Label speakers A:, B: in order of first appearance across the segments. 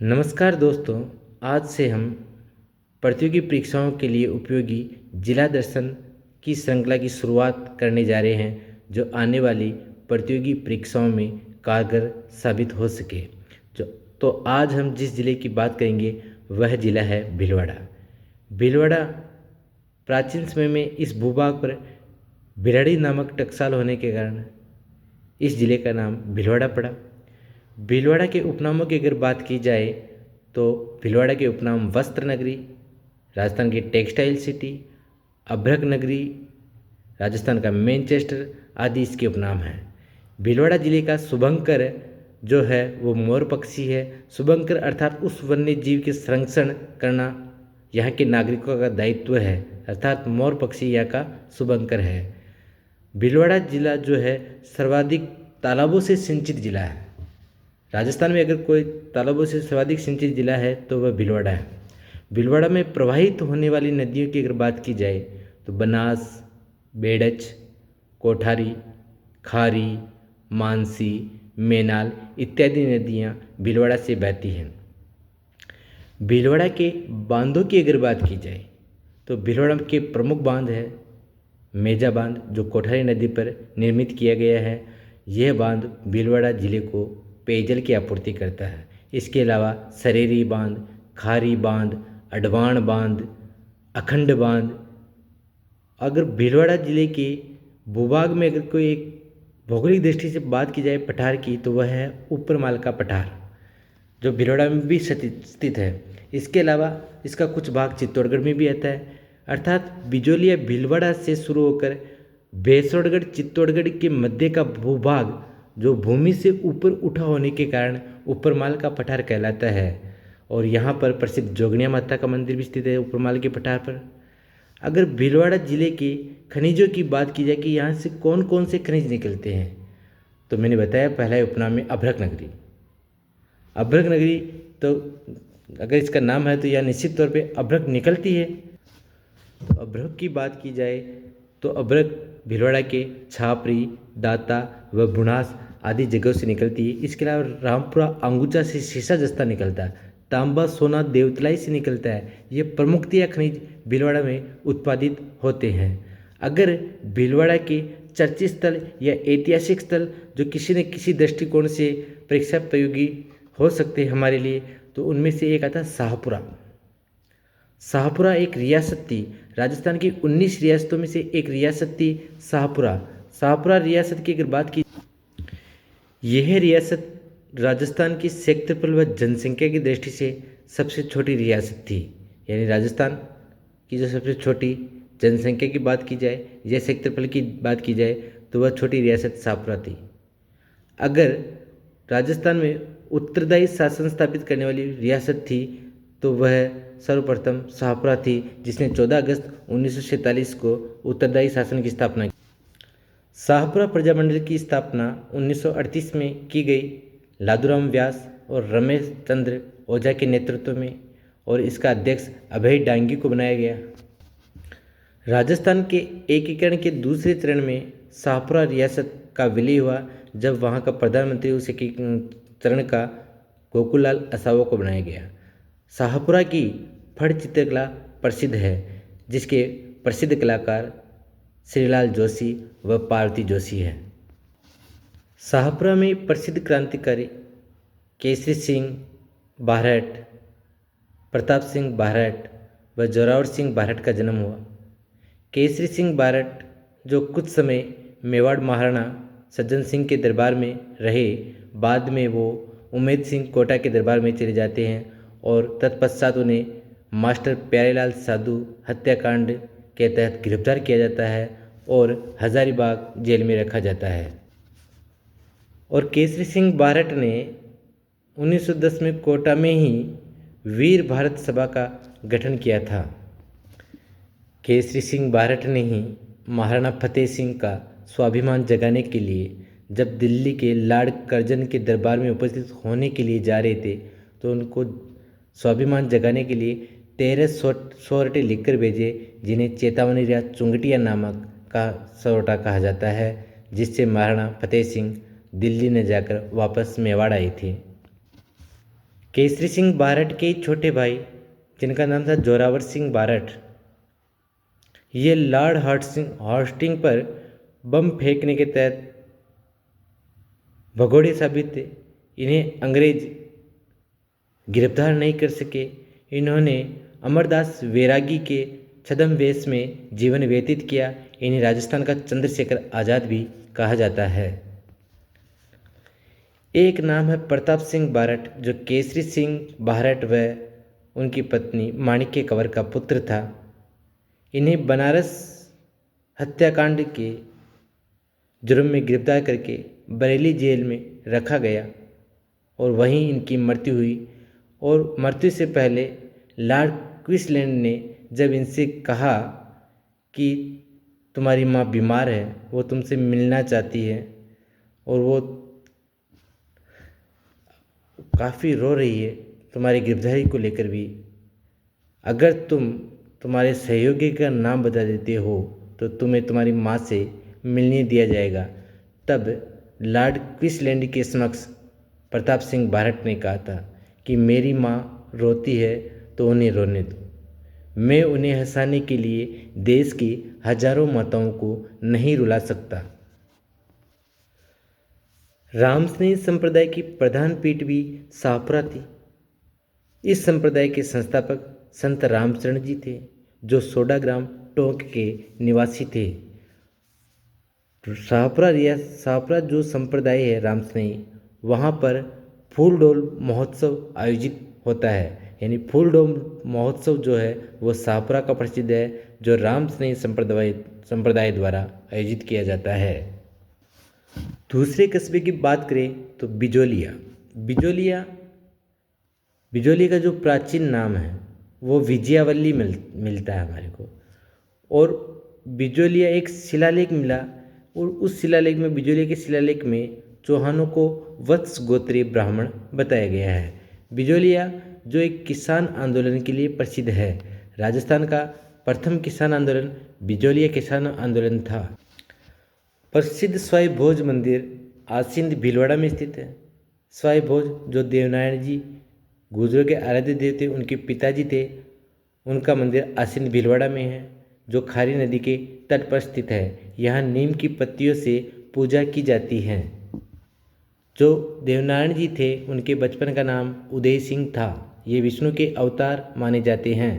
A: नमस्कार दोस्तों। आज से हम प्रतियोगी परीक्षाओं के लिए उपयोगी जिला दर्शन की श्रृंखला की शुरुआत करने जा रहे हैं, जो आने वाली प्रतियोगी परीक्षाओं में कारगर साबित हो सके। जो तो आज हम जिस जिले की बात करेंगे वह जिला है भीलवाड़ा। भीलवाड़ा प्राचीन समय में इस भूभाग पर भिराड़ी नामक टकसाल होने के कारण इस जिले का नाम भीलवाड़ा पड़ा। भीलवाड़ा के उपनामों की अगर बात की जाए तो भीलवाड़ा के उपनाम वस्त्र नगरी, राजस्थान की टेक्सटाइल सिटी, अभ्रक नगरी, राजस्थान का मैनचेस्टर आदि इसके उपनाम हैं। भीलवाड़ा जिले का शुभंकर जो है वो मोर पक्षी है। शुभंकर अर्थात उस वन्य जीव के संरक्षण करना यहाँ के नागरिकों का दायित्व है, अर्थात मोर पक्षी यहाँ का शुभंकर है। भीलवाड़ा जिला जो है सर्वाधिक तालाबों से सिंचित जिला है। राजस्थान में अगर कोई तालाबों से सर्वाधिक सिंचित जिला है तो वह भीलवाड़ा है। भीलवाड़ा में प्रवाहित होने वाली नदियों की अगर बात की जाए तो बनास, बेड़च, कोठारी, खारी, मानसी, मेनाल इत्यादि नदियाँ भीलवाड़ा से बहती हैं। भीलवाड़ा के बांधों की अगर बात की जाए तो भीलवाड़ा के प्रमुख बांध है मेजा बांध, जो कोठारी नदी पर निर्मित किया गया है। यह बांध भीलवाड़ा जिले को पेयजल की आपूर्ति करता है। इसके अलावा सरेरी बांध, खारी बांध, अडवाण बांध, अखंड बांध। अगर भीलवाड़ा जिले के भूभाग में अगर कोई एक भौगोलिक दृष्टि से बात की जाए पठार की तो वह है ऊपरमाल का पठार, जो भीलवाड़ा में भी स्थित है। इसके अलावा इसका कुछ भाग चित्तौड़गढ़ में भी आता है, अर्थात बिजोलिया भीलवाड़ा से शुरू होकर भैंसोड़गढ़ चित्तौड़गढ़ के मध्य का भूभाग जो भूमि से ऊपर उठा होने के कारण ऊपरमाल का पठार कहलाता है। और यहाँ पर प्रसिद्ध जोगनिया माता का मंदिर भी स्थित है ऊपरमाल के पठार पर। अगर भीलवाड़ा जिले के खनिजों की बात की जाए कि यहाँ से कौन कौन से खनिज निकलते हैं तो मैंने बताया पहला उपनाम में अभ्रक नगरी। अभ्रक नगरी तो अगर इसका नाम है तो यह निश्चित तौर पे अभ्रक निकलती है। तो अभ्रक की बात की जाए तो अभ्रक भीलवाड़ा के छापरी, दाता व बुनास आदि जगहों से निकलती है। इसके अलावा रामपुरा अंगुचा से शीशा जस्ता निकलता है। तांबा सोना देवतलाई से निकलता है। ये प्रमुखतया खनिज भीलवाड़ा में उत्पादित होते हैं। अगर भीलवाड़ा के चर्चित स्थल या ऐतिहासिक स्थल जो किसी न किसी दृष्टिकोण से परीक्षा प्रयोगी हो सकते हैं हमारे लिए, तो उनमें से एक आता है शाहपुरा। शाहपुरा एक रियासत थी, राजस्थान की 19 रियासतों में से एक रियासत थी शाहपुरा। शाहपुरा रियासत की अगर बात की, यह रियासत राजस्थान की क्षेत्रफल व जनसंख्या की दृष्टि से सबसे छोटी रियासत थी। यानी राजस्थान की जो सबसे छोटी जनसंख्या की बात की जाए या क्षेत्रफल की बात की जाए तो वह छोटी रियासत शाहपुरा थी। अगर राजस्थान में उत्तरदायी शासन स्थापित करने वाली रियासत थी तो वह सर्वप्रथम शाहपुरा थी, जिसने 14 अगस्त 1947 को उत्तरदायी शासन की स्थापना की। शाहपुरा प्रजामंडल की स्थापना 1938 में की गई लादूराम व्यास और रमेश चंद्र ओझा के नेतृत्व में, और इसका अध्यक्ष अभय डांगी को बनाया गया। राजस्थान के एकीकरण के दूसरे चरण में शाहपुरा रियासत का विलय हुआ, जब वहाँ का प्रधानमंत्री उस एकीकरण का गोकुललाल असावा को बनाया गया। शाहपुरा की फड़ चित्रकला प्रसिद्ध है, जिसके प्रसिद्ध कलाकार श्रीलाल जोशी व पार्वती जोशी हैं। शाहपुरा में प्रसिद्ध क्रांतिकारी केसरी सिंह बारहट, प्रताप सिंह बारहट व जोरावर सिंह बारहट का जन्म हुआ। केसरी सिंह बारहट जो कुछ समय मेवाड़ महाराणा सज्जन सिंह के दरबार में रहे, बाद में वो उमेद सिंह कोटा के दरबार में चले जाते हैं और तत्पश्चात उन्हें मास्टर प्यारेलाल साधु हत्याकांड के तहत गिरफ्तार किया जाता है और हजारीबाग जेल में रखा जाता है। और केसरी सिंह बारहट ने 1910 में कोटा में ही वीर भारत सभा का गठन किया था। केसरी सिंह बारहट ने ही महाराणा फतेह सिंह का स्वाभिमान जगाने के लिए जब दिल्ली के लॉर्ड कर्जन के दरबार में उपस्थित होने के लिए जा रहे थे, तो उनको स्वाभिमान जगाने के लिए 13 सोरठे लिखकर भेजे, जिन्हें चेतावनी या चुंगटिया नामक का सोरठा कहा जाता है, जिससे महाराणा फतेह सिंह दिल्ली न जाकर वापस मेवाड़ आए थे। केसरी सिंह बारठ के छोटे भाई जिनका नाम था जोरावर सिंह बारठ, ये लॉर्ड हॉस्टिंग पर बम फेंकने के तहत भगोड़े साबित थे। इन्हें अंग्रेज गिरफ्तार नहीं कर सके। इन्होंने अमरदास वैरागी के छद्म वेश में जीवन व्यतीत किया। इन्हें राजस्थान का चंद्रशेखर आज़ाद भी कहा जाता है। एक नाम है प्रताप सिंह बारठ, जो केसरी सिंह बारठ व उनकी पत्नी माणिक्य कंवर का पुत्र था। इन्हें बनारस हत्याकांड के जुर्म में गिरफ्तार करके बरेली जेल में रखा गया और वहीं इनकी मृत्यु हुई। और मृत्यु से पहले लॉर्ड क्वींसलैंड ने जब इनसे कहा कि तुम्हारी माँ बीमार है, वो तुमसे मिलना चाहती है और वो काफ़ी रो रही है तुम्हारी गिरफ्तारी को लेकर भी, अगर तुम तुम्हारे सहयोगी का नाम बता देते हो तो तुम्हें तुम्हारी माँ से मिलने दिया जाएगा। तब लॉर्ड क्वींसलैंड के समक्ष प्रताप सिंह बारठ ने कहा था कि मेरी माँ रोती है तो उन्हें रोने दो, मैं उन्हें हंसाने के लिए देश की हजारों माताओं को नहीं रुला सकता। रामस्नेही संप्रदाय की प्रधान पीठ भी शाहपुरा थी। इस संप्रदाय के संस्थापक संत रामचरण जी थे, जो सोडाग्राम टोंक के निवासी थे। शाहपुरा जो संप्रदाय है रामस्नेही, वहाँ पर फूल डोल महोत्सव आयोजित होता है। यानी फूल डोल महोत्सव जो है वो शाहपुरा का प्रसिद्ध है, जो रामस्नेही संप्रदाय द्वारा आयोजित किया जाता है। दूसरे कस्बे की बात करें तो बिजोलिया। बिजोलिया का जो प्राचीन नाम है वो विजयावल्ली मिलता है हमारे को। और बिजोलिया एक शिलालेख मिला और उस शिलालेख में, बिजोलिया के शिलालेख में चौहानों को वत्स गोत्रीय ब्राह्मण बताया गया है। बिजोलिया जो एक किसान आंदोलन के लिए प्रसिद्ध है। राजस्थान का प्रथम किसान आंदोलन बिजोलिया किसान आंदोलन था। प्रसिद्ध स्वाई भोज मंदिर आसिंद भीलवाड़ा में स्थित है। स्वाई भोज जो देवनारायण जी गुर्जरों के आराध्य देव थे, उनके पिताजी थे, उनका मंदिर आसिंद भीलवाड़ा में है, जो खारी नदी के तट पर स्थित है। यहाँ नीम की पत्तियों से पूजा की जाती है। जो देवनारायण जी थे उनके बचपन का नाम उदय सिंह था। ये विष्णु के अवतार माने जाते हैं।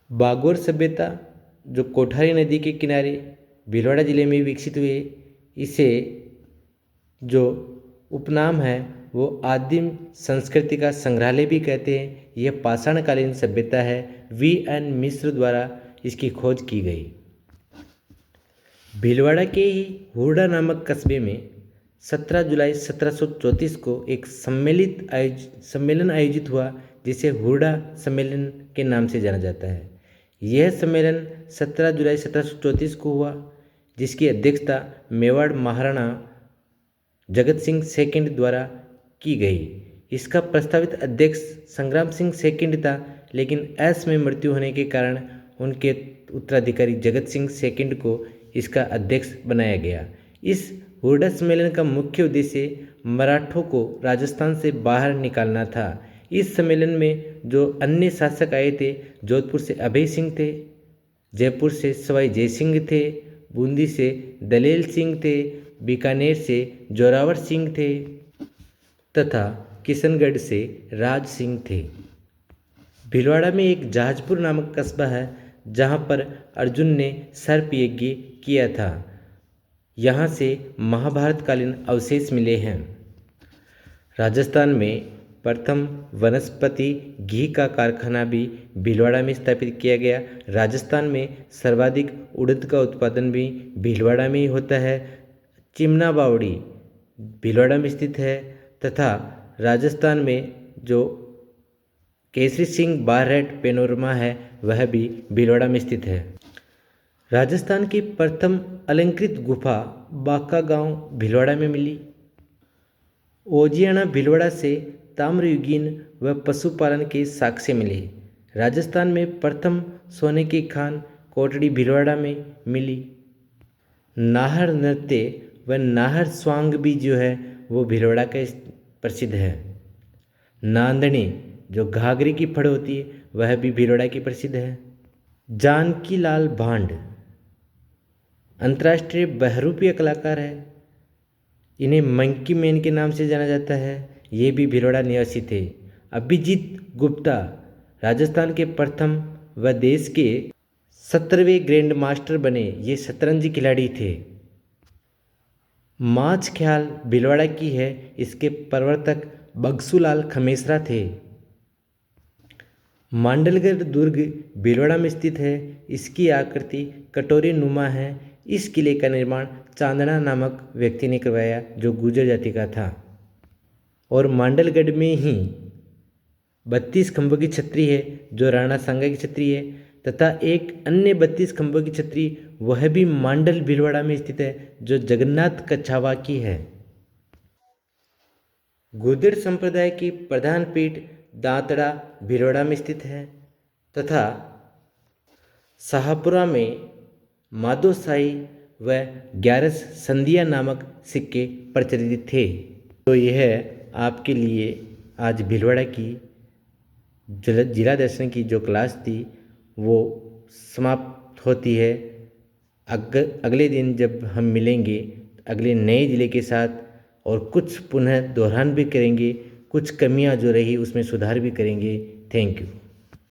A: बागोर सभ्यता जो कोठारी नदी के किनारे भीलवाड़ा जिले में विकसित हुए, इसे जो उपनाम है वो आदिम संस्कृति का संग्रहालय भी कहते हैं। यह पाषाणकालीन सभ्यता है। V.N. मिश्र द्वारा इसकी खोज की गई। भीलवाड़ा के ही हुरडा नामक कस्बे में 17 जुलाई 1734 को एक सम्मेलन आयोजित हुआ, जिसे हुरडा सम्मेलन के नाम से जाना जाता है। यह सम्मेलन 17 जुलाई 1734 को हुआ, जिसकी अध्यक्षता मेवाड़ महाराणा जगत सिंह सेकंड द्वारा की गई। इसका प्रस्तावित अध्यक्ष संग्राम सिंह सेकंड था, लेकिन ऐश में मृत्यु होने के कारण उनके उत्तराधिकारी जगत सिंह सेकंड को इसका अध्यक्ष बनाया गया। इस हुरडा सम्मेलन का मुख्य उद्देश्य मराठों को राजस्थान से बाहर निकालना था। इस सम्मेलन में जो अन्य शासक आए थे, जोधपुर से अभय सिंह थे, जयपुर से सवाई जयसिंह थे, बूंदी से दलेल सिंह थे, बीकानेर से जोरावर सिंह थे तथा किशनगढ़ से राज सिंह थे। भीलवाड़ा में एक जहाजपुर नामक कस्बा है, जहाँ पर अर्जुन ने सर्प यज्ञ किया था। यहाँ से महाभारतकालीन अवशेष मिले हैं। राजस्थान में प्रथम वनस्पति घी का कारखाना भी भीलवाड़ा में स्थापित किया गया। राजस्थान में सर्वाधिक उड़द का उत्पादन भी भीलवाड़ा में ही होता है। चिमना बावड़ी भीलवाड़ा में स्थित है तथा राजस्थान में जो केसरी सिंह बारठ पेनोरमा है वह भी भीलवाड़ा में स्थित है। राजस्थान की प्रथम अलंकृत गुफा बांका गांव भीलवाड़ा में मिली। ओजियाना भीलवाड़ा से ताम्रयुगीन व पशुपालन के साक्ष्य मिले। राजस्थान में प्रथम सोने की खान कोटड़ी भीलवाड़ा में मिली। नाहर नृत्य व नाहर स्वांग भी जो है वो भीलवाड़ा का प्रसिद्ध है। नांदनी जो घाघरे की फड़ होती है वह भी भीलवाड़ा की प्रसिद्ध है। जानकी लाल भांड अंतर्राष्ट्रीय बहुरूपीय कलाकार है। इन्हें मंकी मैन के नाम से जाना जाता है। ये भी भीलवाड़ा निवासी थे। अभिजीत गुप्ता राजस्थान के प्रथम व देश के 17वें ग्रैंड मास्टर बने। ये शतरंज खिलाड़ी थे। माछ ख्याल भीलवाड़ा की है। इसके प्रवर्तक बक्सूलाल खमेसरा थे। मांडलगढ़ दुर्ग भीलवाड़ा में स्थित है। इसकी आकृति कटोरी नुमा है। इस किले का निर्माण चांदना नामक व्यक्ति ने करवाया जो गुर्जर जाति का था। और मांडलगढ़ में ही 32 खंभों की छतरी है जो राणा सांगा की छतरी है, तथा एक अन्य 32 खंभों की छतरी वह भी मांडल भीलवाड़ा में स्थित है जो जगन्नाथ कछावा की है। गुर्जर संप्रदाय की प्रधान पीठ दांतड़ा भीलवाड़ा में स्थित है तथा शाहपुरा में माधोशाही व 11 संधिया नामक सिक्के प्रचलित थे। तो यह आपके लिए आज भीलवाड़ा की जिला दर्शन की जो क्लास थी वो समाप्त होती है। अगले दिन जब हम मिलेंगे अगले नए ज़िले के साथ और कुछ पुनः दोहरान भी करेंगे, कुछ कमियां जो रही उसमें सुधार भी करेंगे। Thank you.